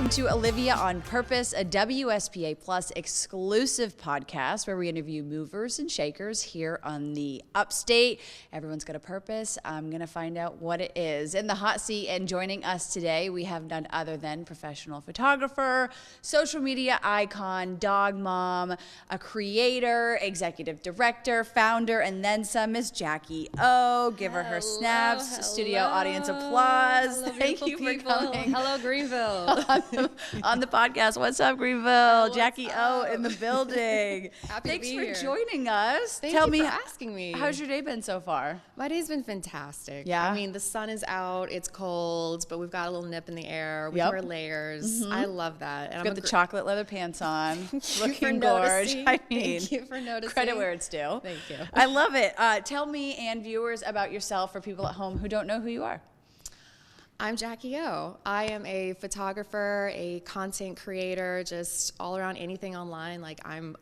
Welcome to Olivia on Purpose, a WSPA Plus exclusive podcast where we interview movers and shakers here on the upstate. Everyone's got a purpose. I'm going to find out what it is. In the hot seat and joining us today, we have none other than professional photographer, social media icon, dog mom, a creator, executive director, founder, and then some, Miss Jaquie. Oh, give her her snaps. Hello. Studio audience applause. Hello, Thank you people. for coming. Hello, Greenville. on the podcast. What's up, Greenville? Jaquie O in the building. Happy Thanks to be for here. joining us. Thank Tell you me, for asking me. how's your day been so far? My day's been fantastic. Yeah? I mean, the sun is out. It's cold, but we've got a little nip in the air. We Yep. wear layers. I love that. And Got the chocolate leather pants on. Looking for gorge. noticing. I mean, Thank you for noticing. credit where it's due. Thank you. I love it. Tell me and viewers about yourself for people at home who don't know who you are. I'm Jaquie O. I am a photographer, a content creator, just all around anything online. Like I'm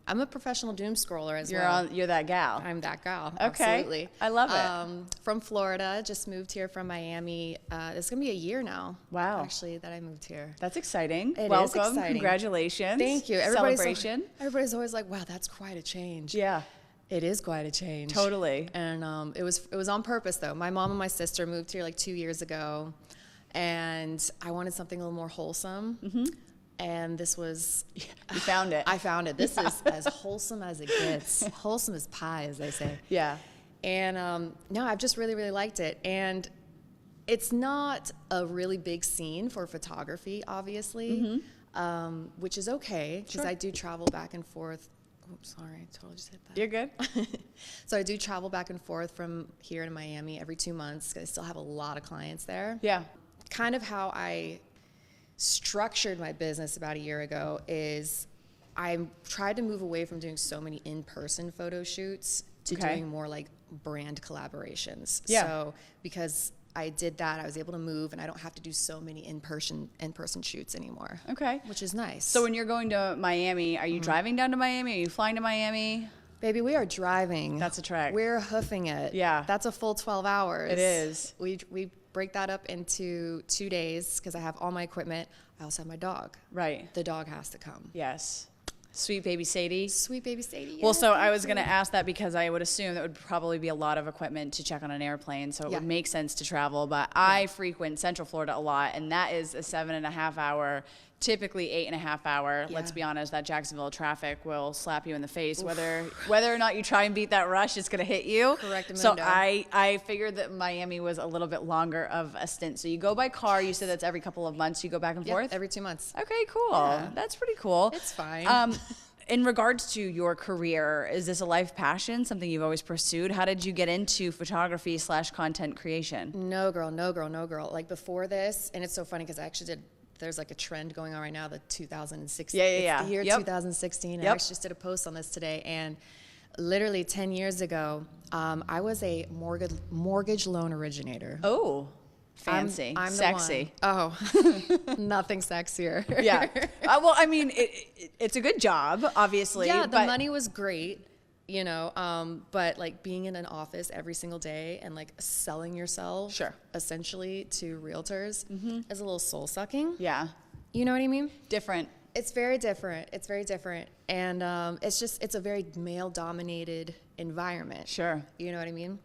a professional doom scroller as well. You're that gal. I'm that gal. Okay. Absolutely. I love it. From Florida, just moved here from Miami. It's gonna be a year now. Wow. Actually, that I moved here. That's exciting. It is Welcome. exciting. Congratulations. Thank you. Celebration. Everybody's always like, "Wow, that's quite a change." Yeah. It is quite a change. Totally. And it was on purpose though. My mom and my sister moved here like 2 years ago, and I wanted something a little more wholesome. And this was, You found it. I found it. This is as wholesome as it gets. Wholesome as pie, as they say. Yeah. And no, I've just really, really liked it. And it's not a really big scene for photography, obviously, which is okay because Sure. I do travel back and forth. Oops, sorry, I totally just hit that. You're good. So I do travel back and forth from here to Miami every 2 months 'cause I still have a lot of clients there. Yeah. Kind of how I structured my business about a year ago is I tried to move away from doing so many in-person photo shoots to Okay. doing more like brand collaborations. Yeah. So because I did that, I was able to move and I don't have to do so many in-person shoots anymore. Okay. Which is nice. So when you're going to Miami, are you driving down to Miami? Are you flying to Miami? Baby, we are driving. That's a trek. We're hoofing it. Yeah. That's a full 12 hours. It is. We break that up into 2 days because I have all my equipment. I also have my dog. Right. The dog has to come. Yes. Sweet baby Sadie. Sweet baby Sadie. Well, yeah, so I thank was going to you. ask that because I would assume that would probably be a lot of equipment to check on an airplane, so it Yeah. would make sense to travel. But I frequent Central Florida a lot, and that is a 7.5 hour, typically 8.5 hour. Yeah. Let's be honest, that Jacksonville traffic will slap you in the face. Whether or not you try and beat that rush, it's going to hit you. Correct. So I figured that Miami was a little bit longer of a stint. So you go by car. You said that's every couple of months. You go back and Yep, forth. every 2 months. Okay, cool. Yeah. That's pretty cool. It's fine. In regards to your career, is this a life passion, something you've always pursued? How did you get into photography / content creation? No, girl, no, girl, no, girl. Like before this, and it's so funny because I actually did, there's like a trend going on right now, the 2016. Yeah. It's the year Yep. 2016. Yep. I actually just did a post on this today, and literally 10 years ago, I was a mortgage loan originator. Oh, fancy, I'm the sexy. one. Oh, nothing sexier. Yeah. Well, I mean, it's a good job, obviously. Yeah, the but money was great, you know, but like being in an office every single day and like selling yourself Sure. essentially to realtors is a little soul sucking. Yeah, You know what I mean? different. It's very different. It's very different. And it's a very male dominated environment. Sure. You know what I mean?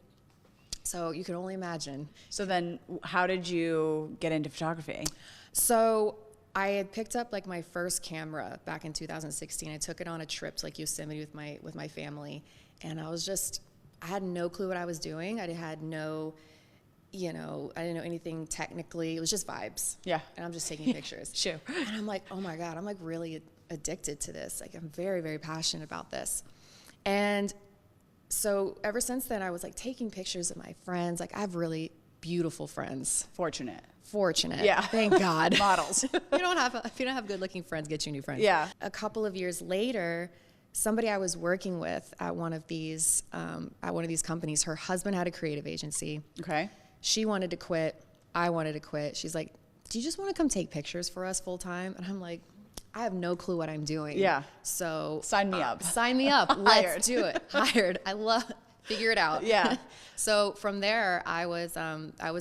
So you can only imagine. So then, how did you get into photography? So I had picked up like my first camera back in 2016. I took it on a trip to like Yosemite with my family, and I had no clue what I was doing. I had no, I didn't know anything technically. It was just vibes. Yeah. And I'm just taking pictures. Sure. And I'm like, oh my God, I'm like really addicted to this. Like I'm very, very passionate about this. And so ever since then, I was like taking pictures of my friends. Like I have really beautiful friends. Fortunate. Yeah. Thank God. Models. If you don't have good looking friends, get you new friends. Yeah. A couple of years later, somebody I was working with at one of these companies, her husband had a creative agency. Okay. She wanted to quit. I wanted to quit. She's like, do you just want to come take pictures for us full time? And I'm like, I have no clue what I'm doing. Yeah. So Sign me up. Sign me up. Let's do it. Hired. I love figure it out. Yeah. So from there, I was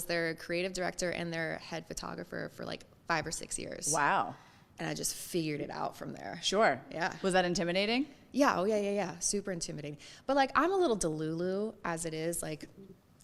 their creative director and their head photographer for like 5 or 6 years. Wow. And I just figured it out from there. Sure. Yeah. Was that intimidating? Yeah. Oh, yeah. Super intimidating. But like, I'm a little delulu as it is. Like,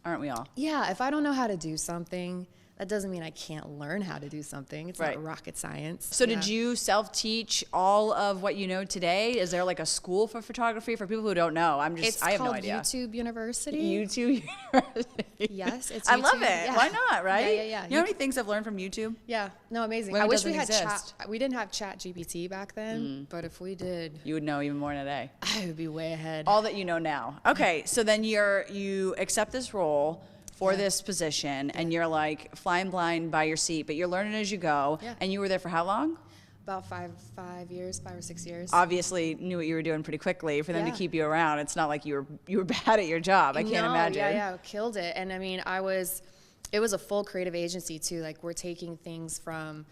Aren't we all? yeah, if I don't know how to do something, that doesn't mean I can't learn how to do something. It's Right. not rocket science. So did you self-teach all of what you know today? Is there like a school for photography for people who don't know? I have no idea. It's called YouTube University. YouTube University. Yes, it's I love YouTube. it. Yeah. Why not, right? Yeah. You know how many things I've learned from YouTube? Yeah, no, amazing. When I it wish we doesn't had exist. we didn't have Chat GPT back then, but if we did, You would know even more today. I would be way ahead. All that you know now. Okay, so then you accept this role for this position, and you're like flying blind by your seat, but you're learning as you go. Yeah. And you were there for how long? About 5 or 6 years. Obviously knew what you were doing pretty quickly for them to Yeah. keep you around. It's not like you were bad at your job. I can't imagine. Yeah, killed it. And I mean, it was a full creative agency too. Like, we're taking things from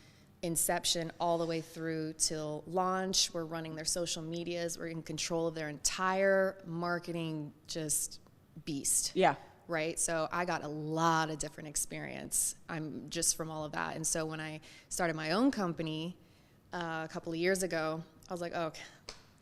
inception all the way through till launch. We're running their social medias. We're in control of their entire marketing just beast. Yeah. Right? So I got a lot of different experience just from all of that. And so when I started my own company a couple of years ago, I was like, oh, okay.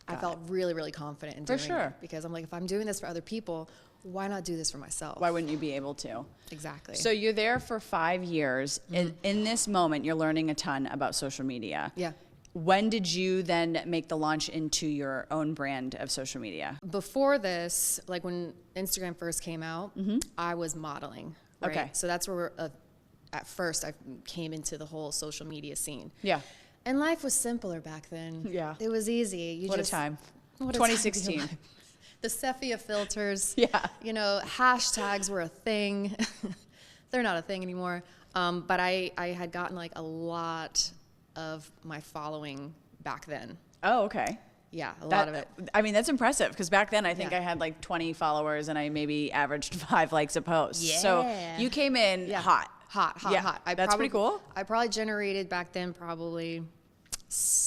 I felt really, really confident in doing it. Because I'm like, if I'm doing this for other people, why not do this for myself? Why wouldn't you be able to? Exactly. So you're there for 5 years. In this moment, you're learning a ton about social media. Yeah. When did you then make the launch into your own brand of social media? Before this, like when Instagram first came out, I was modeling. Right? Okay. So that's where at first I came into the whole social media scene. Yeah. And life was simpler back then. Yeah. It was easy. What a time. What a time to be 2016. alive. The sepia filters. Yeah. You know, hashtags were a thing. They're not a thing anymore. But I had gotten like a lot of my following back then. Oh, okay. Yeah, a lot of it. I mean, that's impressive because back then I think Yeah. I had like 20 followers and I maybe averaged 5 likes a post. So Yeah. you came in hot. Hot. Yeah, that's pretty cool. I probably generated back then probably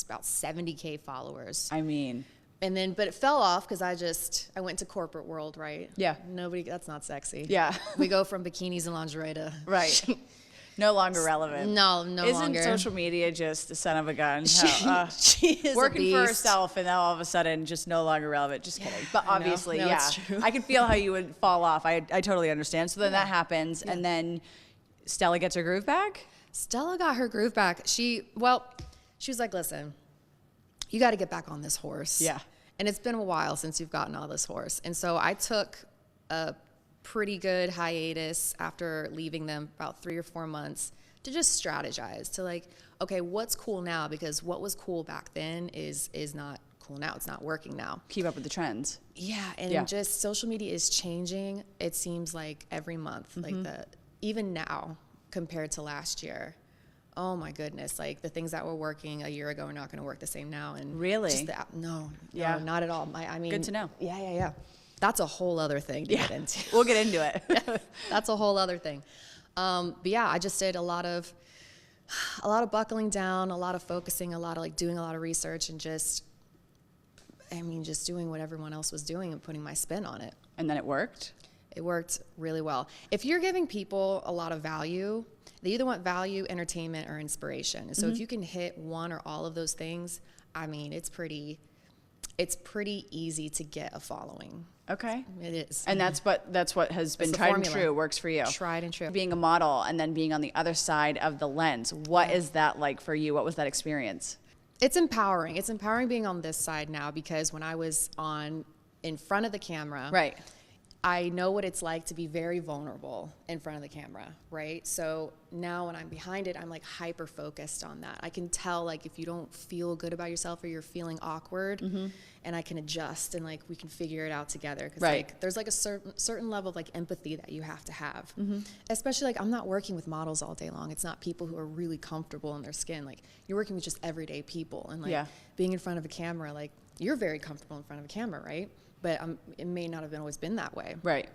about 70K followers. I mean, And then, but it fell off because I went to corporate world, right? Yeah. That's not sexy. Yeah. We go from bikinis and lingerie to. right. No longer relevant. No Isn't longer. social media just the son of a gun? She is Working a for beast. herself and now all of a sudden just no longer relevant. Just kidding. But I know. obviously, No, yeah. it's true. I can feel how you would fall off. I totally understand. So then that happens and then Stella gets her groove back? Stella got her groove back. She was like, listen, you got to get back on this horse. Yeah. And it's been a while since you've gotten on this horse. And so I took a pretty good hiatus after leaving them about 3 or 4 months to just strategize to like, okay, what's cool now? Because what was cool back then is not cool now. It's not working now. Keep up with the trends. Yeah. And just social media is changing. It seems like every month, like even now compared to last year. Oh my goodness! Like the things that were working a year ago are not going to work the same now. And Really? just no, not at all. I mean, Good to know. Yeah. That's a whole other thing to get into. We'll get into it. That's a whole other thing. But yeah, I just did a lot of buckling down, a lot of focusing, a lot of like doing a lot of research, and just doing what everyone else was doing and putting my spin on it. And then it worked? It worked really well. If you're giving people a lot of value, they either want value, entertainment, or inspiration. So if you can hit one or all of those things, I mean, it's pretty easy to get a following. Okay. It is. And that's what has been the tried and formula. true, works for you. Tried and true. Being a model and then being on the other side of the lens, what is that like for you? What was that experience? It's empowering. It's empowering being on this side now because when I was in front of the camera, Right. I know what it's like to be very vulnerable in front of the camera, right? So now when I'm behind it, I'm like hyper focused on that. I can tell like if you don't feel good about yourself or you're feeling awkward, and I can adjust and like we can figure it out together. Because Right. like there's like a certain level of like empathy that you have to have, especially like I'm not working with models all day long. It's not people who are really comfortable in their skin. Like you're working with just everyday people, and like being in front of a camera, like you're very comfortable in front of a camera, right? But it may not have always been that way. Right.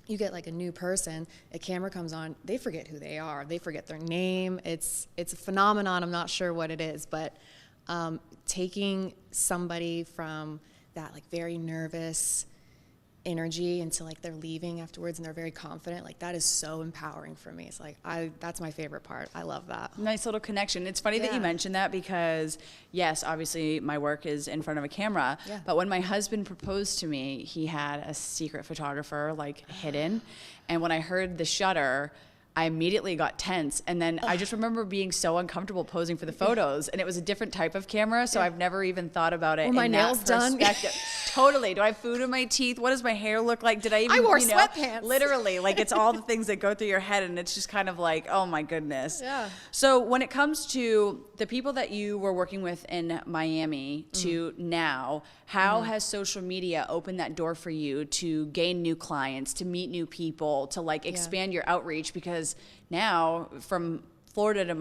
You get like a new person, a camera comes on, they forget who they are. They forget their name. It's a phenomenon. I'm not sure what it is, but taking somebody from that like very nervous, energy until like they're leaving afterwards and they're very confident, like that is so empowering for me. It's like that's my favorite part. I love that. Nice little connection. It's funny that you mentioned that because yes, obviously my work is in front of a camera, but when my husband proposed to me, he had a secret photographer like hidden, and when I heard the shutter, I immediately got tense, and then I just remember being so uncomfortable posing for the photos, and it was a different type of camera, so I've never even thought about it. Were my nails done? Totally. Do I have food in my teeth? What does my hair look like? Did I even? I wore sweatpants. Literally, like it's all the things that go through your head, and it's just kind of like, oh my goodness. Yeah. So when it comes to the people that you were working with in Miami to now, how has social media opened that door for you to gain new clients, to meet new people, to like expand your outreach? Because now from Florida to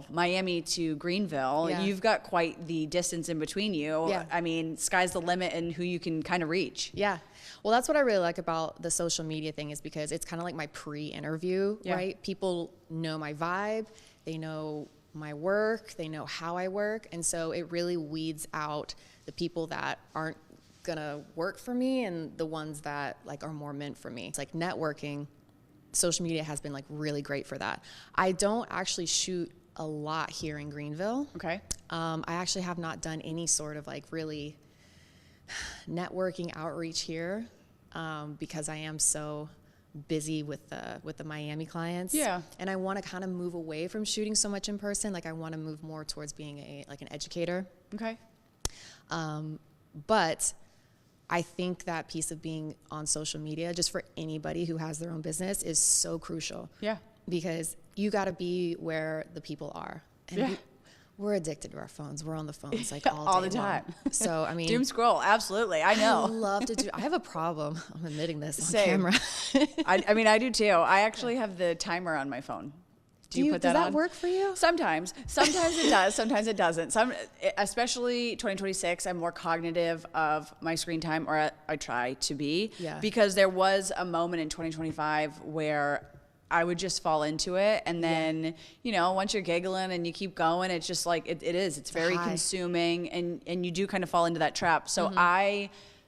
Miami to Greenville, you've got quite the distance in between you. Yeah. I mean, sky's the limit and who you can kind of reach. Yeah. Well, that's what I really like about the social media thing, is because it's kind of like my pre-interview, right? People know my vibe, they know my work, they know how I work, and so it really weeds out the people that aren't gonna work for me and the ones that like are more meant for me. It's like networking. Social media has been like really great for that. I don't actually shoot a lot here in Greenville. Okay. I actually have not done any sort of like really networking outreach here because I am so busy with the Miami clients. Yeah. And I want to kind of move away from shooting so much in person. Like I want to move more towards being an educator. Okay. But I think that piece of being on social media, just for anybody who has their own business, is so crucial. Yeah. Because you got to be where the people are. And we're addicted to our phones. We're on the phones like all the time. Long. So, I mean. Doom scroll. Absolutely. I know. I love to do. I have a problem. I'm admitting this on Same. camera. I mean, I do too. I actually have the timer on my phone. Do you put that on? Does that work for you? Sometimes it does. Sometimes it doesn't. Especially 2026, I'm more cognitive of my screen time, or I try to be. Yeah. Because there was a moment in 2025 where I would just fall into it, and then once you're giggling and you keep going, it's just like it's very consuming, and you do kind of fall into that trap. So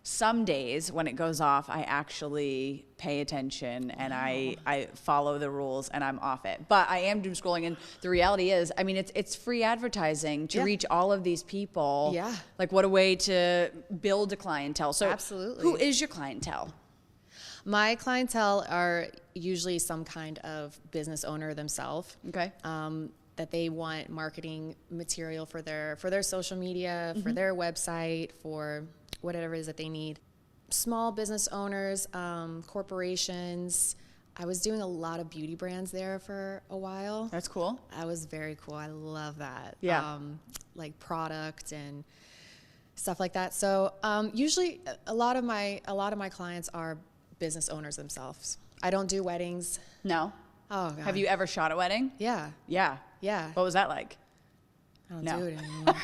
some days when it goes off, I actually pay attention and I follow the rules and I'm off it. But I am doom scrolling, and the reality is, I mean, it's free advertising to reach all of these people. Yeah. Like, what a way to build a clientele. So absolutely. Who is your clientele? My clientele are usually some kind of business owner themselves. Okay. That they want marketing material for their social media, for their website, for whatever it is that they need. Small business owners, corporations. I was doing a lot of beauty brands there for a while. That's cool. That was very cool. I love that. Yeah. Like product and stuff like that. So usually a lot of my clients are business owners themselves. I don't do weddings. No. Oh, God. Have you ever shot a wedding? Yeah. Yeah. Yeah. What was that like? I don't do it anymore.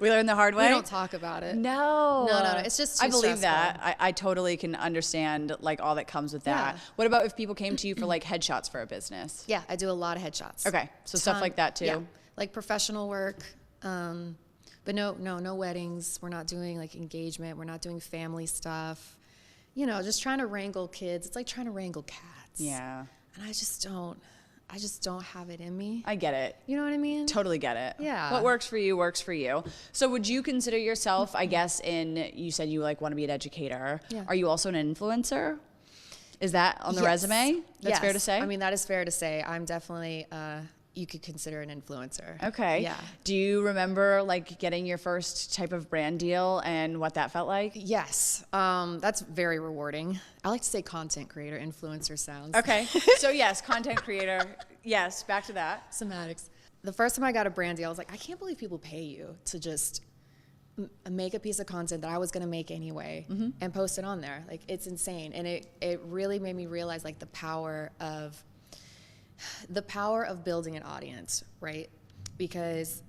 We learned the hard way. We don't talk about it. No. No. It's just too I believe stressful. that. I totally can understand like all that comes with that. Yeah. What about if people came to you for like headshots for a business? Yeah, I do a lot of headshots. Okay. So stuff like that too. Yeah. Like professional work. But no weddings. We're not doing like engagement. We're not doing family stuff. Just trying to wrangle kids. It's like trying to wrangle cats. Yeah. And I just don't have it in me. I get it. You know what I mean? Totally get it. Yeah. What works for you works for you. So would you consider yourself, I guess, you said you like want to be an educator. Yeah. Are you also an influencer? Is that on the resume? That's fair to say? I mean, that is fair to say. I'm definitely, you could consider an influencer. Okay. Yeah. Do you remember like getting your first type of brand deal and what that felt like? Yes. That's very rewarding. I like to say content creator. Influencer sounds. Okay. So yes, content creator. Yes, back to that. Semantics. The first time I got a brand deal, I was like, I can't believe people pay you to just make a piece of content that I was going to make anyway and post it on there. Like, it's insane. And it really made me realize like the power of building an audience, right? Because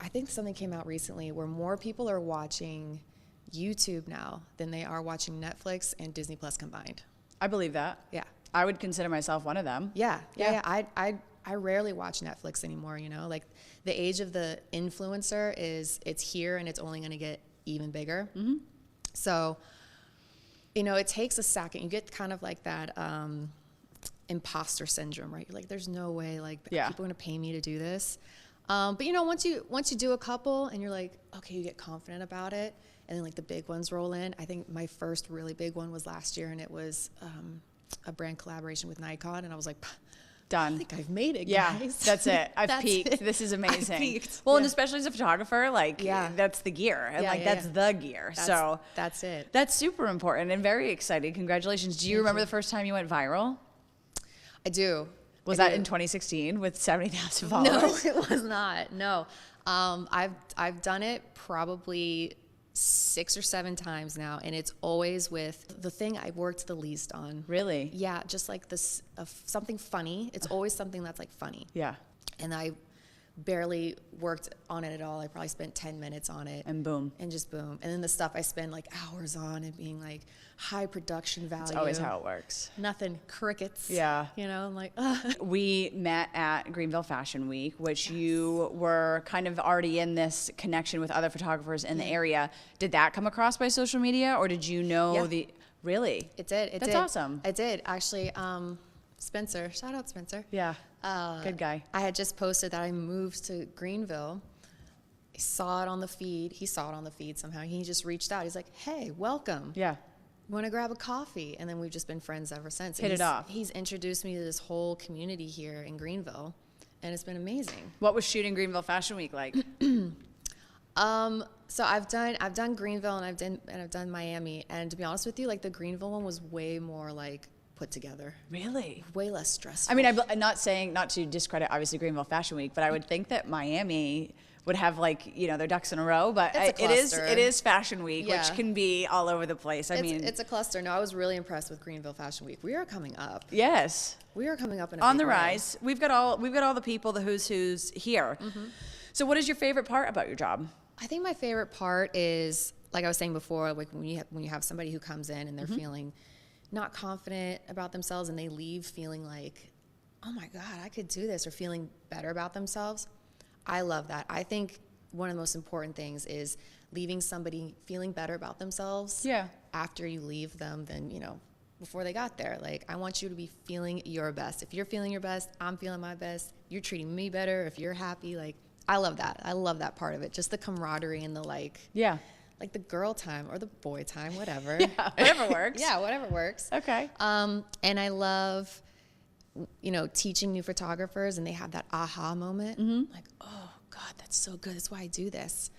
I think something came out recently where more people are watching YouTube now than they are watching Netflix and Disney Plus combined. I believe that. Yeah. I would consider myself one of them. Yeah. I rarely watch Netflix anymore, Like, the age of the influencer it's here and it's only going to get even bigger. So it takes a second. You get kind of like that imposter syndrome, right? You're like, there's no way, like, people are going to pay me to do this. But once you do a couple and you're like, okay, you get confident about it, and then like the big ones roll in. I think my first really big one was last year, and it was a brand collaboration with Nikon, and I was like, done. I think I've made it, yeah, guys. that's it. I've peaked. This is amazing. Well, and especially as a photographer, like that's the gear, and that's the gear. That's it. That's super important and very exciting. Congratulations. Do you remember the first time you went viral? I do. Was that in 2016 with 70,000 followers? No, it was not. No. I've done it probably 6 or 7 times now, and it's always with the thing I worked the least on. Really? Yeah, just like this something funny. It's always something that's like funny. Yeah. And I barely worked on it at all. I probably spent 10 minutes on it. And boom. And just boom. And then the stuff I spend like hours on and being like high production value. It's always how it works. Nothing. Crickets. Yeah. I'm like, ugh. We met at Greenville Fashion Week, which you were kind of already in this connection with other photographers in the area. Did that come across by social media, or did you know Really? It did. That's awesome. It did. Actually, Spencer, shout out Spencer. Yeah. Good guy. I had just posted that I moved to Greenville. I saw it on the feed. He saw it on the feed somehow. He just reached out. He's like, hey, welcome. Yeah. Want to grab a coffee? And then we've just been friends ever since. Hit it off. He's introduced me to this whole community here in Greenville, and it's been amazing. What was shooting Greenville Fashion Week like? So I've done Greenville and I've done Miami, and to be honest with you, like the Greenville one was way more like put together. Really? Way less stressful. I mean, I'm not saying, not to discredit obviously Greenville Fashion Week, but I would think that Miami would have like, their ducks in a row, but it is Fashion Week, which can be all over the place. It's a cluster. No, I was really impressed with Greenville Fashion Week. We are coming up. Yes. We are coming up in a on big the way. rise. We've got all the people, the who's here. Mm-hmm. So what is your favorite part about your job? I think my favorite part is, like I was saying before, like when you have somebody who comes in and they're feeling not confident about themselves and they leave feeling like, oh my God, I could do this, or feeling better about themselves. I love that. I think one of the most important things is leaving somebody feeling better about themselves after you leave them than, before they got there. Like, I want you to be feeling your best. If you're feeling your best, I'm feeling my best. You're treating me better. If you're happy, like, I love that. I love that part of it. Just the camaraderie and the like the girl time or the boy time, whatever. Yeah, whatever works. Yeah, whatever works. Okay. And I love, teaching new photographers, and they have that aha moment. Mm-hmm. Like, oh God, that's so good. That's why I do this.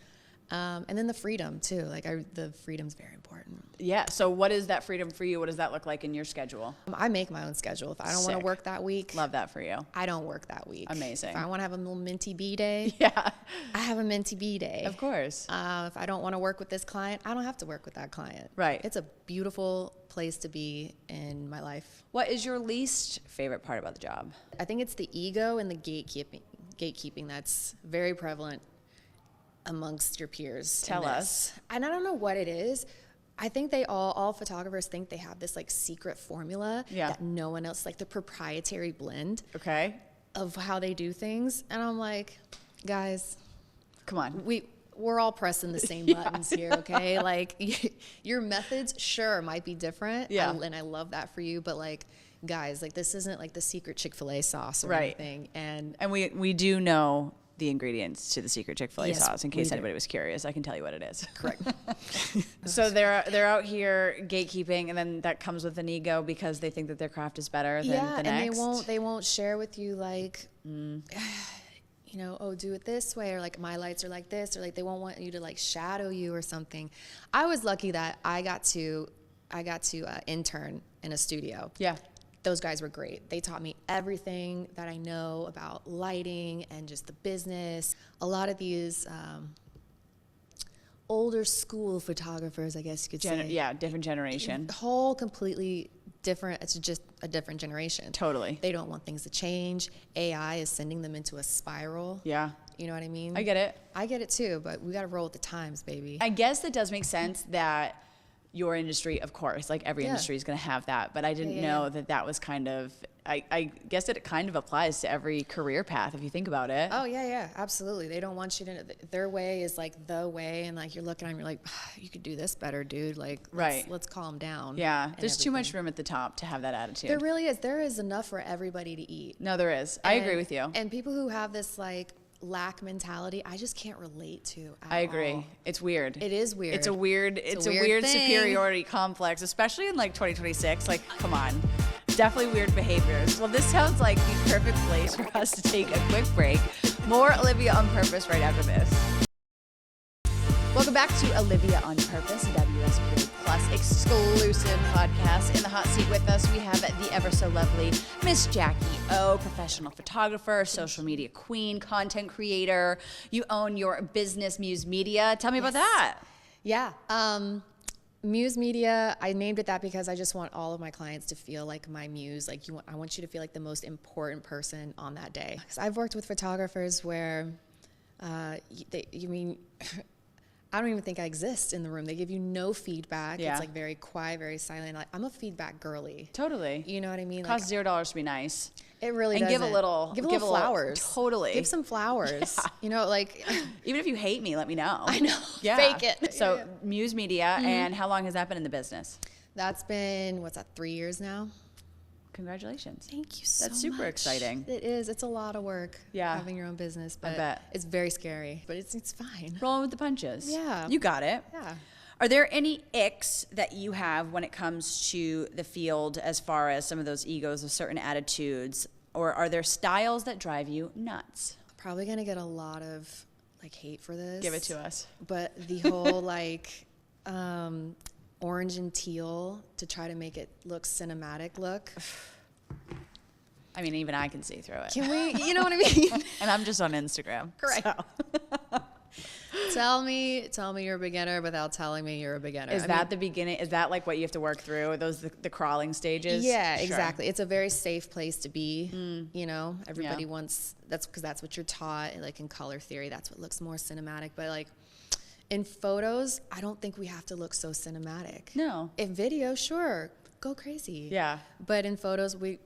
And then the freedom too. Like the freedom's very important. Yeah. So what is that freedom for you? What does that look like in your schedule? I make my own schedule. If I don't want to work that week, love that for you. I don't work that week. Amazing. If I want to have a little minty bee day, I have a minty bee day. Of course. If I don't want to work with this client, I don't have to work with that client. Right. It's a beautiful place to be in my life. What is your least favorite part about the job? I think it's the ego and the gatekeeping that's very prevalent amongst your peers. Tell us. And I don't know what it is. I think all photographers think they have this like secret formula that no one else, like the proprietary blend of how they do things. And I'm like, guys, come on. We're all pressing the same buttons here, okay? Like your methods sure might be different. And I love that for you, but like, guys, like this isn't like the secret Chick-fil-A sauce or anything. And we do know the ingredients to the secret Chick-fil-A sauce, in case anybody was curious. I can tell you what it is. Correct. So they're out here gatekeeping, and then that comes with an ego because they think that their craft is better than the next. And they won't share with you like, oh, do it this way, or like my lights are like this, or like they won't want you to like shadow you or something. I was lucky that I got to intern in a studio. Yeah. Those guys were great. They taught me everything that I know about lighting and just the business. A lot of these older school photographers, I guess you could say. Yeah, different generation. Whole completely different. It's just a different generation. Totally. They don't want things to change. AI is sending them into a spiral. Yeah. You know what I mean? I get it. I get it too, but we got to roll with the times, baby. I guess that does make sense that your industry, of course, like every industry is going to have that, but I didn't know that was kind of I guess it kind of applies to every career path if you think about it. Oh yeah, absolutely. They don't want you to. Their way is like the way, and like you're looking at them, you're like, you could do this better, dude. Like, let's calm down. Yeah, there's too much room at the top to have that attitude. There really is. There is enough for everybody to eat. No, there is. I agree with you. And people who have this like lack mentality, I just can't relate to at I agree. all. It's weird. It is weird. It's a weird thing. superiority complex, especially in like 2026. Like, come on. Definitely weird behaviors. Well, this sounds like the perfect place for us to take a quick break. More Olivia on Purpose right after this. Welcome back to Olivia on Purpose, a WSPA Plus exclusive podcast. In the hot seat with us, we have the ever so lovely Miss Jaquie O, professional photographer, social media queen, content creator. You own your business, Muse Media. Tell me about that. Yeah. Muse Media, I named it that because I just want all of my clients to feel like my muse. Like I want you to feel like the most important person on that day. Because I've worked with photographers where, I don't even think I exist in the room. They give you no feedback. Yeah. It's like very quiet, very silent. Like, I'm a feedback girly. Totally. You know what I mean? Costs $0 to be nice. It really and doesn't. give a little flowers. Totally. Give some flowers. Yeah. You know, like even if you hate me, let me know. I know. Yeah. Fake it. So Muse Media, and how long has that been in the business? That's been 3 years now. Congratulations. Thank you so much. That's super exciting. It is. It's a lot of work. Yeah. Having your own business, but I bet. it's very scary. But it's fine. Rolling with the punches. Yeah. You got it. Yeah. Are there any icks that you have when it comes to the field as far as some of those egos of certain attitudes? Or are there styles that drive you nuts? Probably gonna get a lot of hate for this. Give it to us. But the whole orange and teal to try to make it look cinematic look. I mean, even I can see through it. Can we, you know what I mean? And I'm just on Instagram. Correct. So. Tell me you're a beginner without telling me you're a beginner. Is that the beginning? Is that like what you have to work through? Those the crawling stages? Yeah, Sure. exactly. It's a very safe place to be. You know, everybody wants, that's because that's what you're taught, like in color theory, that's what looks more cinematic. But like in photos, I don't think we have to look so cinematic. No. In video, sure, go crazy. Yeah. But in photos, we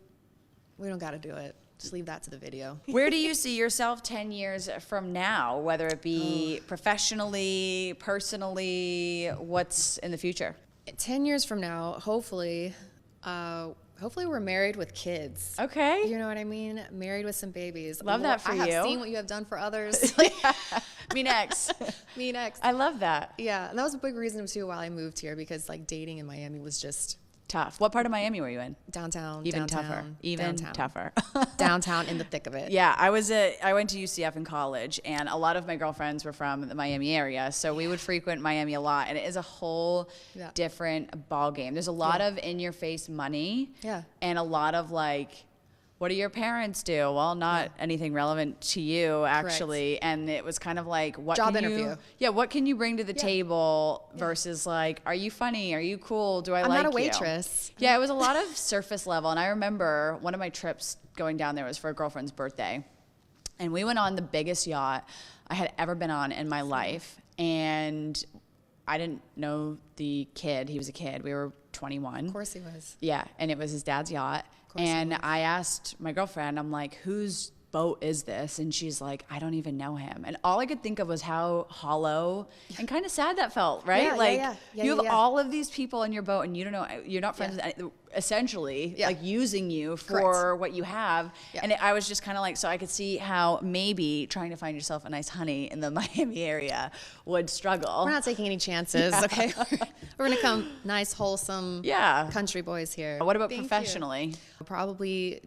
don't got to do it. Just leave that to the video. Where do you see yourself 10 years from now, whether it be professionally, personally? What's in the future? 10 years from now, hopefully we're married with kids. Okay. You know what I mean? Married with some babies. Love that for I you. have seen what you have done for others. Me next. Me next. I love that. Yeah, and that was a big reason too why I moved here, because dating in Miami was just Tough. What part of Miami were you in? downtown. Even downtown, tougher. Downtown in the thick of it. Yeah, I went to UCF in college, and a lot of my girlfriends were from the Miami area, so we would frequent Miami a lot, and it is a whole different ball game. There's a lot of in-your-face money, and a lot of what do your parents do? Well, not anything relevant to you, actually. Correct. And it was kind of like, what job can interview. What can you bring to the table versus are you funny? Are you cool? Do I like you? I'm not a waitress. Yeah, it was a lot of surface level. And I remember one of my trips going down there was for a girlfriend's birthday. And we went on the biggest yacht I had ever been on in my life. And I didn't know the kid. He was a kid. We were 21. Of course he was. Yeah, and it was his dad's yacht. And I asked my girlfriend, I'm like, whose boat is this? And she's like, I don't even know him. And all I could think of was how hollow and kind of sad that felt, right? You have all of these people in your boat, and you don't know, you're not friends with, essentially, using you for what you have. And I was just kind of so I could see how maybe trying to find yourself a nice honey in the Miami area would struggle. We're not taking any chances, okay? We're going to come nice, wholesome country boys here. What about professionally? Probably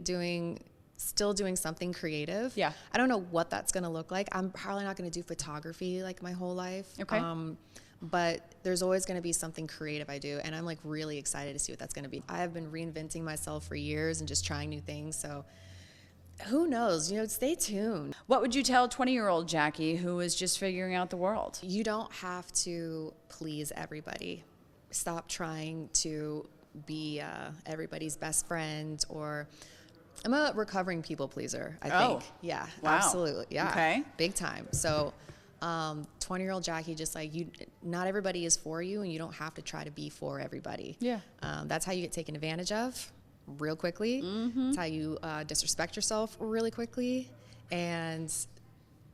still doing something creative. Yeah. I don't know what that's going to look like. I'm probably not going to do photography my whole life. Okay. But there's always going to be something creative I do, and I'm really excited to see what that's going to be. I have been reinventing myself for years and just trying new things, so who knows? Stay tuned. What would you tell 20-year-old Jaquie who is just figuring out the world? You don't have to please everybody. Stop trying to be everybody's best friend, or I'm a recovering people pleaser, I think. Yeah, wow. Absolutely. Yeah. Okay. Big time. So 20-year-old Jaquie, just not everybody is for you, and you don't have to try to be for everybody. Yeah. That's how you get taken advantage of. real quickly. It's how you disrespect yourself really quickly. And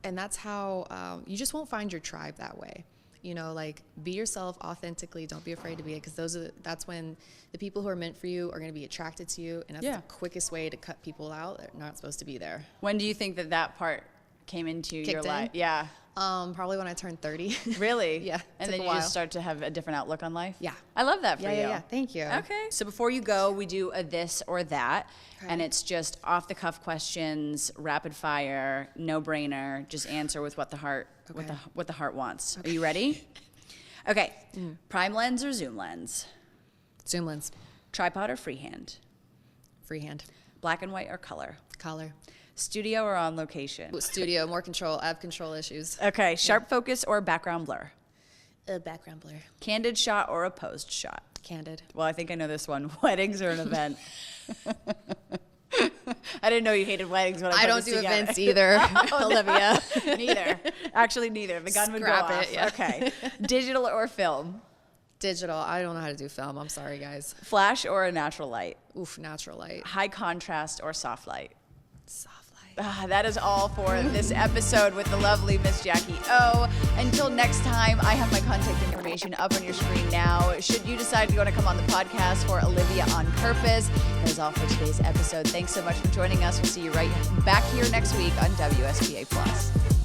that's how you just won't find your tribe that way. You know, like, be yourself authentically. Don't be afraid to be it, because that's when the people who are meant for you are going to be attracted to you, and that's the quickest way to cut people out that are not supposed to be there. When do you think that part came into your life? In? Yeah. Probably when I turned 30. Really? Yeah. And then you just start to have a different outlook on life? Yeah. I love that for you. Yeah. Thank you. Okay. So before you go, we do a this or that. Okay. And it's just off the cuff questions, rapid fire, no brainer. Just answer with what the heart what the heart wants. Okay. Are you ready? Okay. Prime lens or zoom lens? Zoom lens. Tripod or freehand? Freehand. Black and white or color? Color. Studio or on location? Studio, more control. I have control issues. Okay. Sharp focus or background blur? Background blur. Candid shot or a posed shot? Candid. Well, I think I know this one. Weddings or an event? I didn't know you hated weddings when I don't do events either. Olivia. Neither. Actually, neither. The gun would go off. Yeah. Okay. Digital or film? Digital. I don't know how to do film. I'm sorry, guys. Flash or a natural light? Oof, natural light. High contrast or soft light? Soft light. That is all for this episode with the lovely Miss Jaquie O. Until next time, I have my contact information up on your screen now. Should you decide you want to come on the podcast for Olivia on Purpose, that is all for today's episode. Thanks so much for joining us. We'll see you right back here next week on WSPA Plus.